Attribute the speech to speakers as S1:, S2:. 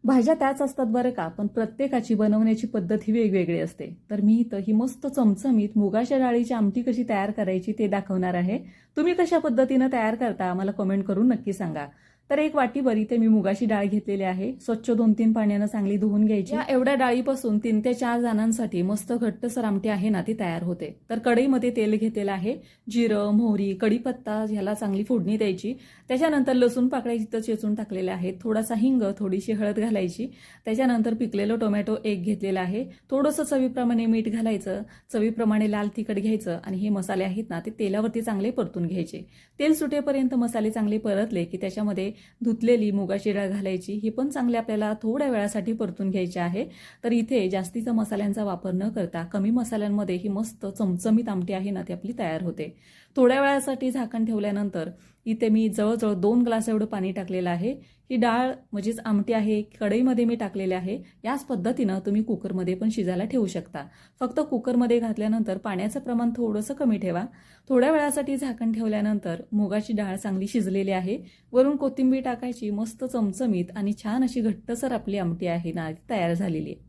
S1: भाज्या त्याच असतात बरं का, पण प्रत्येकाची बनवण्याची पद्धत ही वेगवेगळी असते. तर मी इथं ही मस्त चमचमीत मुगाच्या डाळीची आमटी कशी तयार करायची ते दाखवणार आहे. तुम्ही कशा पद्धतीनं तयार करता मला कमेंट करून नक्की सांगा. तर एक वाटीभर इथे मी मुगाची डाळ घेतलेली आहे. स्वच्छ 2-3 पाण्यानं चांगली धुवून घ्यायची. या एवढ्या डाळीपासून 3 ते 4 जणांसाठी मस्त घट्टसर आमटी आहे ना ती तयार होते. तर कढईमध्ये तेल घेतलेलं आहे. जिरं, मोहरी, कढीपत्ता ह्याला चांगली फोडणी द्यायची. त्याच्यानंतर लसूण पाकळ्या इथं चेचून टाकलेले आहेत. थोडासा हिंग, थोडीशी हळद घालायची. त्याच्यानंतर पिकलेलं टोमॅटो एक घेतलेला आहे. थोडंसं चवीप्रमाणे मीठ घालायचं. चवीप्रमाणे लाल तिखट घ्यायचं आणि हे मसाले आहेत ना ते तेलावरती चांगले परतून घ्यायचे. तेल सुटेपर्यंत मसाले चांगले परतले की त्याच्यामध्ये धुतलेली मुगाची डाळ घालायची. ही पण चांगली आपल्याला थोड्या वेळासाठी परतून घ्यायची आहे. तर इथे जास्तीचा मसाल्यांचा वापर न करता कमी मसाल्यांमध्ये ही मस्त चमचमीत आमटी आहे ना ती आपली तयार होते. थोड्या वेळासाठी झाकण ठेवल्यानंतर इथे मी जवळजवळ 2 ग्लास एवढं पाणी टाकलेलं आहे. ही डाळ म्हणजेच आमटी आहे कढईमध्ये मी टाकलेली आहे. याच पद्धतीनं तुम्ही कुकरमध्ये पण शिजायला ठेवू शकता. फक्त कुकरमध्ये घातल्यानंतर पाण्याचं प्रमाण थोडंसं कमी ठेवा. थोड्या वेळासाठी झाकण ठेवल्यानंतर मुगाची डाळ चांगली शिजलेली आहे. वरून कोथिंबीर टाकायची. मस्त चमचमीत आणि छान अशी घट्टसर आपली आमटी आहे ना तयार झालेली आहे.